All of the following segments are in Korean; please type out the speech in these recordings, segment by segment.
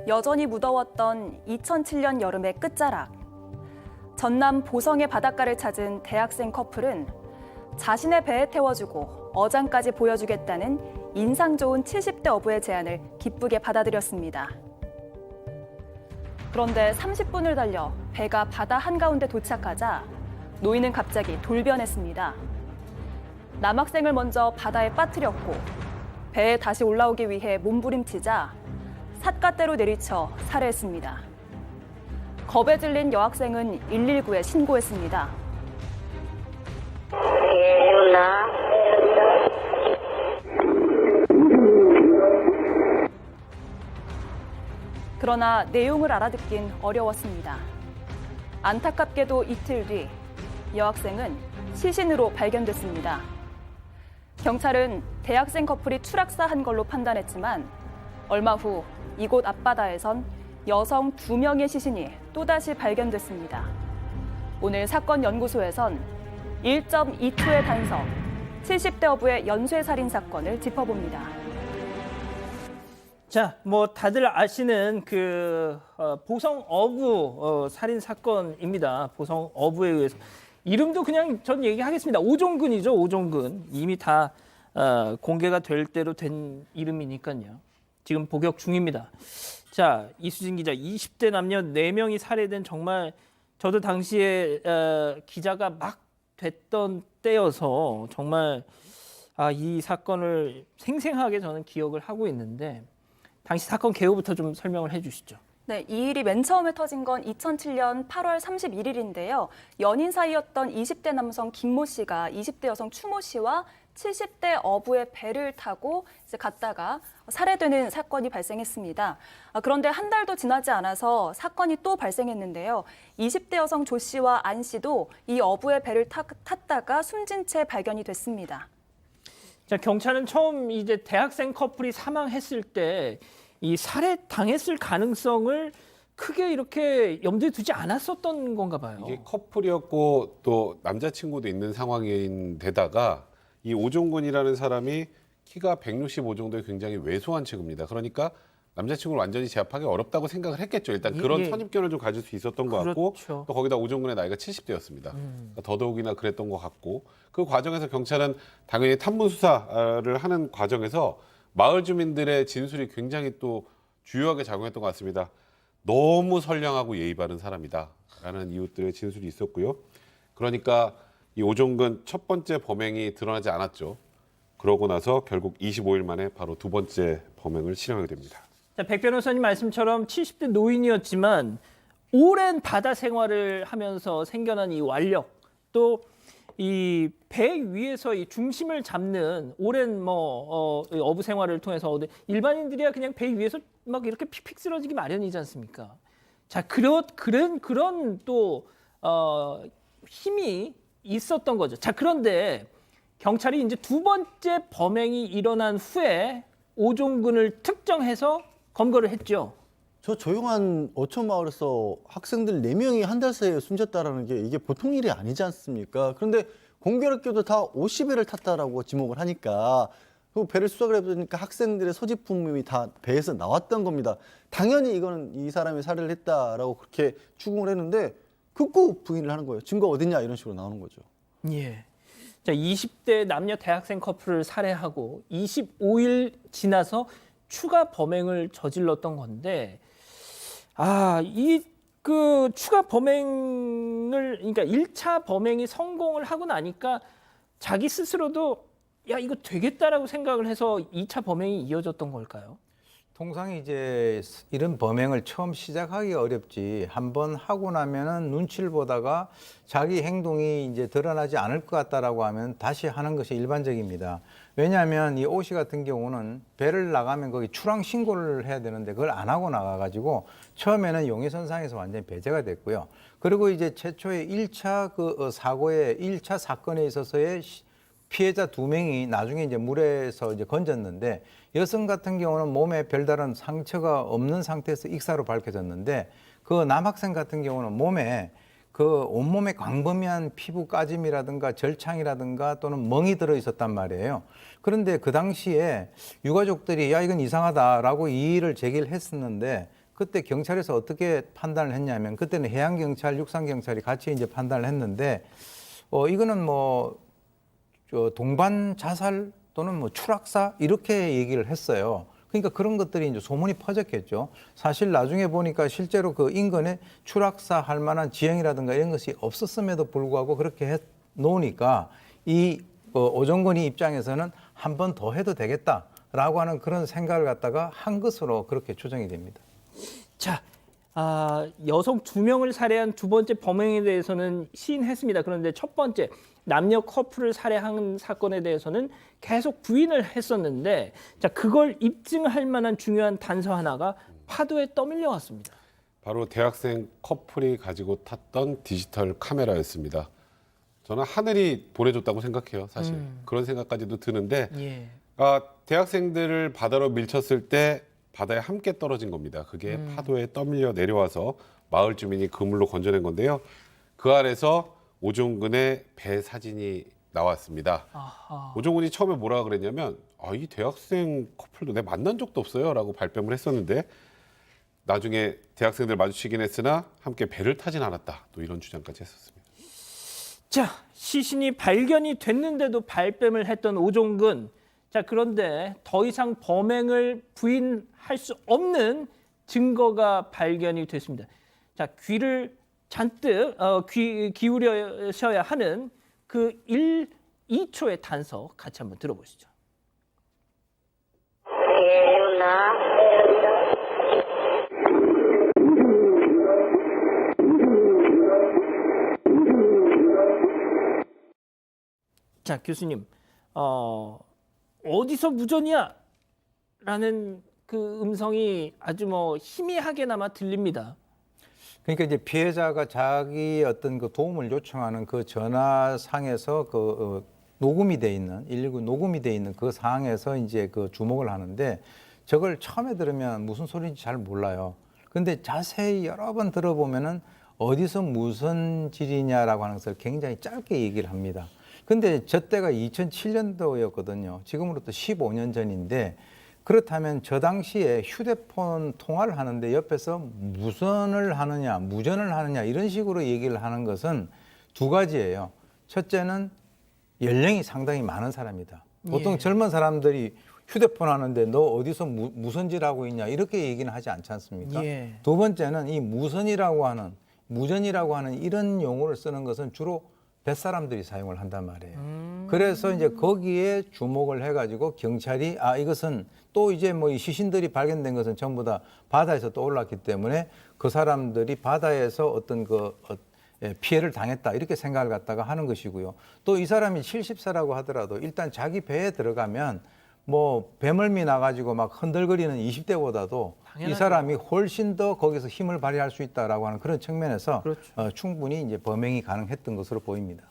여전히 무더웠던 2007년 여름의 끝자락. 전남 보성의 바닷가를 찾은 대학생 커플은 자신의 배에 태워주고 어장까지 보여주겠다는 인상 좋은 70대 어부의 제안을 기쁘게 받아들였습니다. 그런데 30분을 달려 배가 바다 한가운데 도착하자 노인은 갑자기 돌변했습니다. 남학생을 먼저 바다에 빠뜨렸고 배에 다시 올라오기 위해 몸부림치자 삿갓대로 내리쳐 살해했습니다. 겁에 질린 여학생은 119에 신고했습니다. 그러나 내용을 알아듣긴 어려웠습니다. 안타깝게도 이틀 뒤 여학생은 시신으로 발견됐습니다. 경찰은 대학생 커플이 추락사한 걸로 판단했지만 얼마 후 이곳 앞바다에선 여성 2명의 시신이 또다시 발견됐습니다. 오늘 사건 연구소에선 1.2초의 단서, 70대 어부의 연쇄살인 사건을 짚어봅니다. 자, 다들 아시는 보성 어부 살인 사건입니다. 보성 어부에 의해서 이름도 그냥 전 얘기하겠습니다. 오종근이죠, 오종근. 이미 다 공개가 될 대로 된 이름이니까요. 지금 복역 중입니다. 자, 이수진 기자, 20대 남녀 4명이 살해된 정말 저도 당시에 기자가 막 됐던 때여서 정말 이 사건을 생생하게 저는 기억을 하고 있는데 당시 사건 개요부터 좀 설명을 해주시죠. 네, 이 일이 맨 처음에 터진 건 2007년 8월 31일인데요. 연인 사이였던 20대 남성 김모 씨가 20대 여성 추모 씨와 70대 어부의 배를 타고 이제 갔다가 살해되는 사건이 발생했습니다. 그런데 한 달도 지나지 않아서 사건이 또 발생했는데요. 20대 여성 조 씨와 안 씨도 이 어부의 배를 탔다가 숨진 채 발견이 됐습니다. 자, 경찰은 처음 이제 대학생 커플이 사망했을 때 이 살해 당했을 가능성을 크게 이렇게 염두에 두지 않았었던 건가 봐요. 이게 커플이었고 또 남자친구도 있는 상황인데다가 이 오종근이라는 사람이 키가 165 정도의 굉장히 왜소한 체구입니다. 그러니까 남자친구를 완전히 제압하기 어렵다고 생각을 했겠죠. 일단 그런 선입견을 좀 가질 수 있었던 것 같고 그렇죠. 또 거기다 오종근의 나이가 70대였습니다. 그러니까 더더욱이나 그랬던 것 같고 그 과정에서 경찰은 당연히 탐문 수사를 하는 과정에서 마을 주민들의 진술이 굉장히 또 주요하게 작용했던 것 같습니다. 너무 선량하고 예의 바른 사람이다라는 이웃들의 진술이 있었고요. 그러니까 이 오종근 첫 번째 범행이 드러나지 않았죠. 그러고 나서 결국 25일 만에 바로 두 번째 범행을 실행하게 됩니다. 자, 백 변호사님 말씀처럼 70대 노인이었지만 오랜 바다 생활을 하면서 생겨난 이 완력, 또 이 배 위에서 이 중심을 잡는 오랜 어부 생활을 통해서 일반인들이야 그냥 배 위에서 막 이렇게 픽픽 쓰러지기 마련이지 않습니까? 자, 그런 또 힘이 있었던 거죠. 자, 그런데 경찰이 이제 두 번째 범행이 일어난 후에 오종근을 특정해서 검거를 했죠. 저 조용한 어촌 마을에서 학생들 4명이 한 달 사이에 숨졌다라는 게 이게 보통 일이 아니지 않습니까? 그런데 공교롭게도 다 50배를 탔다라고 지목을 하니까 그 배를 수색을 해보니까 학생들의 소지품이 다 배에서 나왔던 겁니다. 당연히 이거는 이 사람이 살해를 했다라고 그렇게 추궁을 했는데 극구 부인을 하는 거예요. 증거 어딨냐 이런 식으로 나오는 거죠. 예. 자, 20대 남녀 대학생 커플을 살해하고 25일 지나서 추가 범행을 저질렀던 건데, 추가 범행을, 그러니까 1차 범행이 성공을 하고 나니까 자기 스스로도 야, 이거 되겠다라고 생각을 해서 2차 범행이 이어졌던 걸까요? 통상 이제 이런 범행을 처음 시작하기 어렵지 한번 하고 나면은 눈치를 보다가 자기 행동이 이제 드러나지 않을 것 같다라고 하면 다시 하는 것이 일반적입니다. 왜냐하면 이 오씨 같은 경우는 배를 나가면 거기 출항 신고를 해야 되는데 그걸 안 하고 나가가지고 처음에는 용의선상에서 완전히 배제가 됐고요. 그리고 이제 최초의 1차 사고의 1차 사건에 있어서의 피해자 2명이 나중에 이제 물에서 이제 건졌는데 여성 같은 경우는 몸에 별다른 상처가 없는 상태에서 익사로 밝혀졌는데 그 남학생 같은 경우는 몸에 온몸에 광범위한 피부 까짐이라든가 절창이라든가 또는 멍이 들어 있었단 말이에요. 그런데 그 당시에 유가족들이 야 이건 이상하다라고 이의를 제기를 했었는데 그때 경찰에서 어떻게 판단을 했냐면 그때는 해양경찰, 육상경찰이 같이 이제 판단을 했는데 이거는 뭐 동반 자살 또는 뭐 추락사 이렇게 얘기를 했어요. 그러니까 그런 것들이 이제 소문이 퍼졌겠죠. 사실 나중에 보니까 실제로 그 인근에 추락사 할 만한 지형이라든가 이런 것이 없었음에도 불구하고 그렇게 해 놓으니까 이 오종근이 입장에서는 한 번 더 해도 되겠다라고 하는 그런 생각을 갖다가 한 것으로 그렇게 추정이 됩니다. 자, 여성 2명을 살해한 두 번째 범행에 대해서는 시인했습니다. 그런데 첫 번째 남녀 커플을 살해한 사건에 대해서는 계속 부인을 했었는데, 자, 그걸 입증할 만한 중요한 단서 하나가 파도에 떠밀려 왔습니다. 바로 대학생 커플이 가지고 탔던 디지털 카메라였습니다. 저는 하늘이 보내줬다고 생각해요, 사실. 그런 생각까지도 드는데, 예. 대학생들을 바다로 밀쳤을 때 바다에 함께 떨어진 겁니다. 그게 파도에 떠밀려 내려와서 마을 주민이 그물로 건져낸 건데요. 그 안에서 오종근의 배 사진이 나왔습니다. 아하. 오종근이 처음에 뭐라 그랬냐면 이 대학생 커플도 내가 만난 적도 없어요 라고 발뺌을 했었는데 나중에 대학생들 마주치긴 했으나 함께 배를 타진 않았다. 또 이런 주장까지 했었습니다. 자, 시신이 발견이 됐는데도 발뺌을 했던 오종근. 자, 그런데 더 이상 범행을 부인할 수 없는 증거가 발견이 됐습니다. 자, 귀를 잔뜩 기울여셔야 하는 그 1, 2초의 단서 같이 한번 들어보시죠. 자, 교수님, 어디서 무전이야? 라는 그 음성이 아주 뭐 희미하게나마 들립니다. 그러니까 이제 피해자가 자기 어떤 그 도움을 요청하는 그 전화상에서 녹음이 돼 있는 119 녹음이 돼 있는 그 상황에서 이제 그 주목을 하는데 저걸 처음에 들으면 무슨 소리인지 잘 몰라요. 근데 자세히 여러 번 들어보면은 어디서 무슨 질이냐라고 하는 것을 굉장히 짧게 얘기를 합니다. 근데 저 때가 2007년도였거든요. 지금으로부터 15년 전인데 그렇다면 저 당시에 휴대폰 통화를 하는데 옆에서 무선을 하느냐, 무전을 하느냐 이런 식으로 얘기를 하는 것은 두 가지예요. 첫째는 연령이 상당히 많은 사람이다. 보통 예. 젊은 사람들이 휴대폰 하는데 너 어디서 무선질하고 있냐 이렇게 얘기는 하지 않지 않습니까? 예. 두 번째는 이 무선이라고 하는 무전이라고 하는 이런 용어를 쓰는 것은 주로 뱃사람들이 사용을 한단 말이에요. 그래서 이제 거기에 주목을 해가지고 경찰이 이것은 또 이제 뭐 이 시신들이 발견된 것은 전부 다 바다에서 떠올랐기 때문에 그 사람들이 바다에서 어떤 피해를 당했다 이렇게 생각을 갖다가 하는 것이고요. 또 이 사람이 70세라고 하더라도 일단 자기 배에 들어가면 뭐 배멀미 나가지고 막 흔들거리는 20대보다도 이 당연하죠. 사람이 훨씬 더 거기서 힘을 발휘할 수 있다라고 하는 그런 측면에서 그렇죠. 충분히 이제 범행이 가능했던 것으로 보입니다.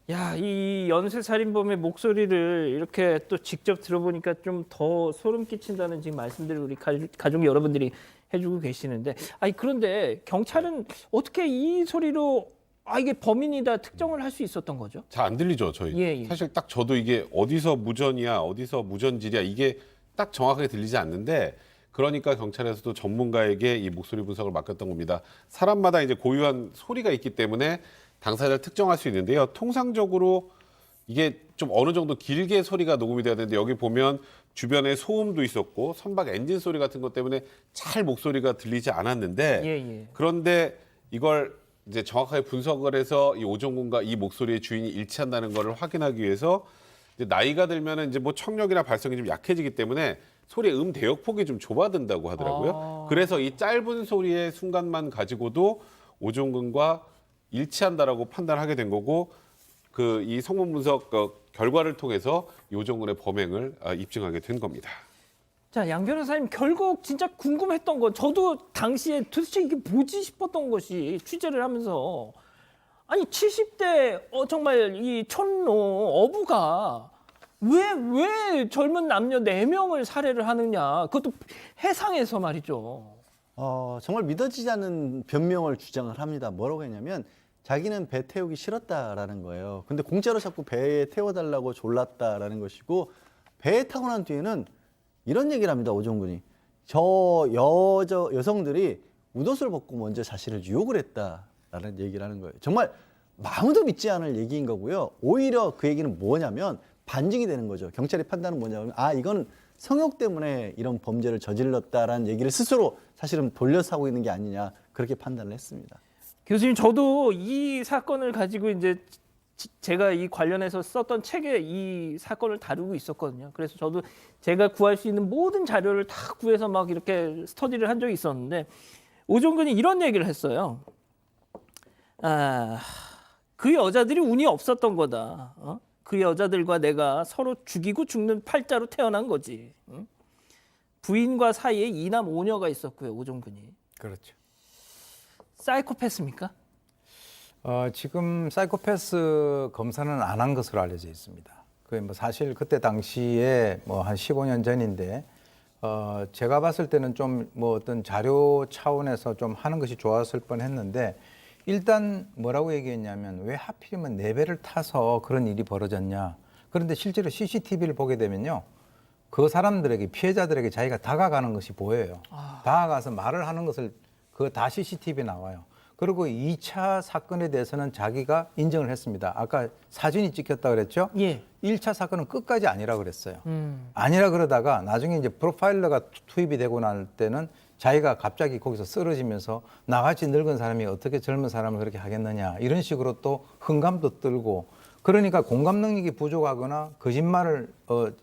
야, 이 연쇄살인범의 목소리를 이렇게 또 직접 들어보니까 좀 더 소름 끼친다는 지금 말씀들을 우리 가족 여러분들이 해주고 계시는데, 그런데 경찰은 어떻게 이 소리로 이게 범인이다 특정을 할 수 있었던 거죠? 잘 안 들리죠, 저희. 예, 예. 사실 딱 저도 이게 어디서 무전이야, 어디서 무전질이야 이게 딱 정확하게 들리지 않는데 그러니까 경찰에서도 전문가에게 이 목소리 분석을 맡겼던 겁니다. 사람마다 이제 고유한 소리가 있기 때문에 당사자를 특정할 수 있는데요. 통상적으로 이게 좀 어느 정도 길게 소리가 녹음이 돼야 되는데 여기 보면 주변에 소음도 있었고 선박 엔진 소리 같은 것 때문에 잘 목소리가 들리지 않았는데 예. 그런데 이걸 이제 정확하게 분석을 해서 이 오종근과 이 목소리의 주인이 일치한다는 것을 확인하기 위해서 이제 나이가 들면은 이제 뭐 청력이나 발성이 좀 약해지기 때문에 소리의 대역폭이 좀 좁아든다고 하더라고요. 그래서 이 짧은 소리의 순간만 가지고도 오종근과 일치한다라고 판단하게 된 거고 이 성분 분석 결과를 통해서 이 오종근의 범행을 입증하게 된 겁니다. 자, 양 변호사님 결국 진짜 궁금했던 건 저도 당시에 도대체 이게 뭐지 싶었던 것이 취재를 하면서 70대 정말 이 촌노 어부가 왜 젊은 남녀 4명을 살해를 하느냐. 그것도 해상에서 말이죠. 정말 믿어지지 않는 변명을 주장을 합니다. 뭐라고 했냐면 자기는 배 태우기 싫었다라는 거예요. 근데 공짜로 자꾸 배에 태워달라고 졸랐다라는 것이고 배에 타고 난 뒤에는 이런 얘기를 합니다. 오종근이. 여성들이 웃옷을 벗고 먼저 자신을 유혹을 했다라는 얘기를 하는 거예요. 정말 아무도 믿지 않을 얘기인 거고요. 오히려 그 얘기는 뭐냐면 반증이 되는 거죠. 경찰이 판단은 뭐냐면 이건 성욕 때문에 이런 범죄를 저질렀다라는 얘기를 스스로 사실은 돌려서 하고 있는 게 아니냐 그렇게 판단을 했습니다. 교수님, 저도 이 사건을 가지고 이제 제가 이 관련해서 썼던 책에 이 사건을 다루고 있었거든요. 그래서 저도 제가 구할 수 있는 모든 자료를 다 구해서 막 이렇게 스터디를 한 적이 있었는데 오종근이 이런 얘기를 했어요. 그 여자들이 운이 없었던 거다. 그 여자들과 내가 서로 죽이고 죽는 팔자로 태어난 거지. 부인과 사이에 2남 5녀가 있었고요. 오종근이. 그렇죠. 사이코패스입니까? 지금 사이코패스 검사는 안 한 것으로 알려져 있습니다. 그 사실 그때 당시에 한 15년 전인데 제가 봤을 때는 좀 어떤 자료 차원에서 좀 하는 것이 좋았을 뻔했는데 일단 뭐라고 얘기했냐면 왜 하필이면 4배를 타서 그런 일이 벌어졌냐. 그런데 실제로 CCTV를 보게 되면요. 그 사람들에게 피해자들에게 자기가 다가가는 것이 보여요. 다가가서 말을 하는 것을 그거 다 CCTV에 나와요. 그리고 2차 사건에 대해서는 자기가 인정을 했습니다. 아까 사진이 찍혔다 그랬죠? 예. 1차 사건은 끝까지 아니라 그랬어요. 아니라 그러다가 나중에 이제 프로파일러가 투입이 되고 날 때는 자기가 갑자기 거기서 쓰러지면서 나같이 늙은 사람이 어떻게 젊은 사람을 그렇게 하겠느냐 이런 식으로 또 흥감도 들고 그러니까 공감 능력이 부족하거나 거짓말을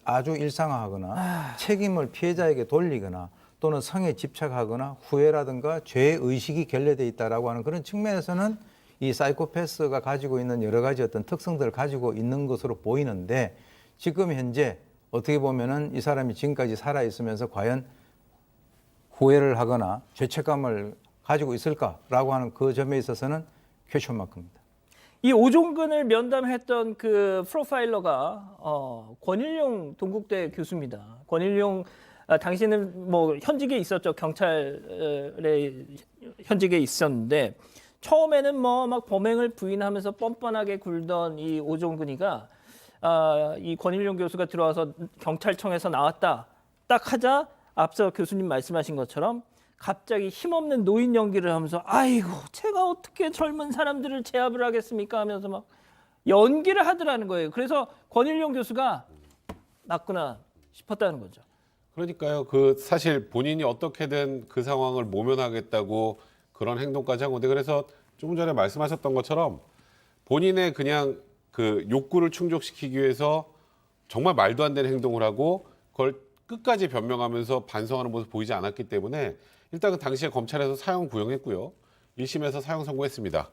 아주 일상화하거나 책임을 피해자에게 돌리거나 또는 성에 집착하거나 후회라든가 죄의식이 결여돼 있다라고 하는 그런 측면에서는 이 사이코패스가 가지고 있는 여러 가지 어떤 특성들을 가지고 있는 것으로 보이는데 지금 현재 어떻게 보면은 이 사람이 지금까지 살아 있으면서 과연 후회를 하거나 죄책감을 가지고 있을까라고 하는 그 점에 있어서는 퀘스천 마크입니다. 이 오종근을 면담했던 그 프로파일러가 권일용 동국대 교수입니다. 권일용 당시는 현직에 있었죠. 경찰에 현직에 있었는데 처음에는 막 범행을 부인하면서 뻔뻔하게 굴던 이 오종근이가 이 권일용 교수가 들어와서 경찰청에서 나왔다 딱 하자 앞서 교수님 말씀하신 것처럼 갑자기 힘없는 노인 연기를 하면서 아이고 제가 어떻게 젊은 사람들을 제압을 하겠습니까 하면서 막 연기를 하더라는 거예요. 그래서 권일용 교수가 맞구나 싶었다는 거죠. 그러니까요. 사실 본인이 어떻게든 그 상황을 모면하겠다고 그런 행동까지 한 건데 그래서 조금 전에 말씀하셨던 것처럼 본인의 그냥 그 욕구를 충족시키기 위해서 정말 말도 안 되는 행동을 하고 그걸 끝까지 변명하면서 반성하는 모습 보이지 않았기 때문에 일단 그 당시에 검찰에서 사형 구형했고요. 1심에서 사형 선고했습니다.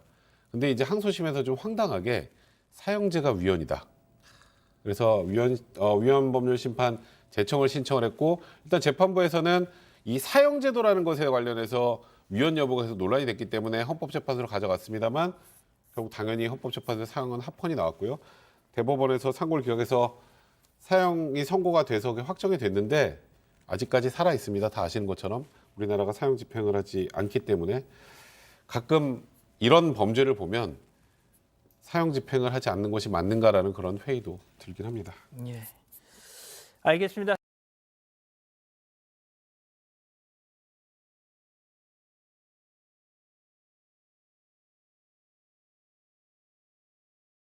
근데 이제 항소심에서 좀 황당하게 사형제가 위헌이다. 그래서 위헌법률 심판 재청을 신청을 했고 일단 재판부에서는 이 사형제도라는 것에 관련해서 위헌 여부가 계속 논란이 됐기 때문에 헌법재판소로 가져갔습니다만 결국 당연히 헌법재판소의 사형은 합헌이 나왔고요. 대법원에서 상고를 기각해서 사형이 선고가 돼서 확정이 됐는데 아직까지 살아 있습니다. 다 아시는 것처럼 우리나라가 사형 집행을 하지 않기 때문에 가끔 이런 범죄를 보면 사형 집행을 하지 않는 것이 맞는가라는 그런 회의도 들긴 합니다. 예. 알겠습니다.